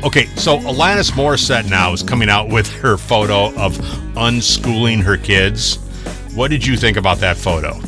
Okay, so Alanis Morissette now is coming out with her photo of unschooling her kids. What did you think about that photo?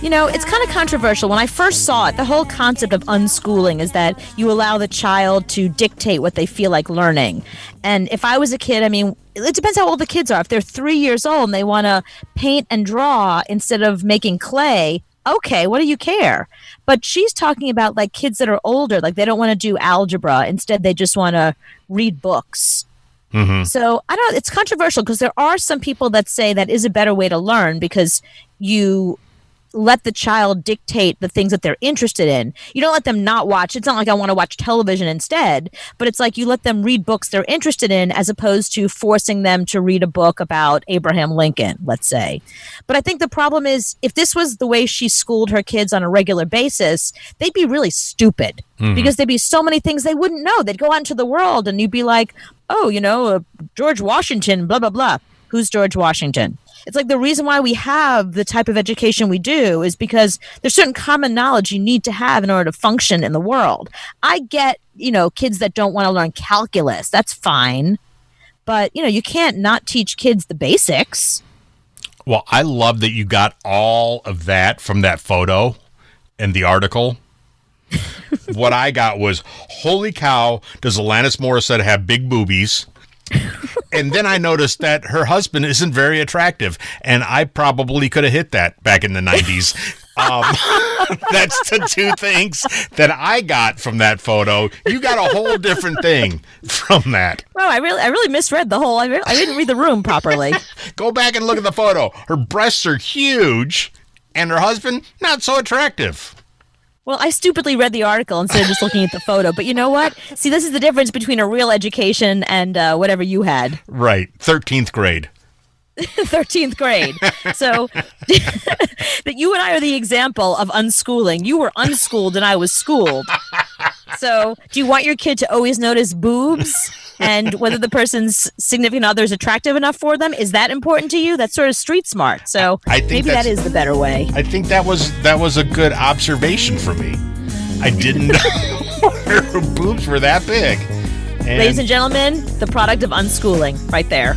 You know, it's kind of controversial. When I first saw it, the whole concept of unschooling is that you allow the child to dictate what they feel like learning. And if I was a kid, I mean, it depends how old the kids are. If they're 3 years old and they want to paint and draw instead of making clay, okay, what do you care? But she's talking about like kids that are older, like they don't want to do algebra. Instead, they just want to read books. Mm-hmm. So I don't. It's controversial because there are some people that say that is a better way to learn because you let the child dictate the things that they're interested in. You don't let them not watch. It's not like I want to watch television instead, but it's like you let them read books they're interested in as opposed to forcing them to read a book about Abraham Lincoln, let's say. But I think the problem is if this was the way she schooled her kids on a regular basis, they'd be really stupid because there'd be so many things they wouldn't know. They'd go out into the world and you'd be like, oh, you know, George Washington, blah, blah, blah. Who's George Washington? It's like the reason why we have the type of education we do is because there's certain common knowledge you need to have in order to function in the world. I get, you know, kids that don't want to learn calculus. That's fine. But, you know, you can't not teach kids the basics. Well, I love that you got all of that from that photo and the article. What I got was, holy cow, does Alanis Morissette have big boobies? And then I noticed that her husband isn't very attractive, and I probably could have hit that back in the 90s. That's the two things that I got from that photo. You got a whole different thing from that. Oh, I really misread the whole. I didn't read the room properly. Go back and look at the photo. Her breasts are huge, and her husband, not so attractive. Well, I stupidly read the article instead of just looking at the photo. But you know what? See, this is the difference between a real education and whatever you had. Right. 13th grade. 13th grade. So that you and I are the example of unschooling. You were unschooled and I was schooled. So do you want your kid to always notice boobs and whether the person's significant other is attractive enough for them? Is that important to you? That's sort of street smart. So I think maybe that is the better way. I think that was a good observation for me. I didn't know her boobs were that big. Ladies and gentlemen, the product of unschooling right there.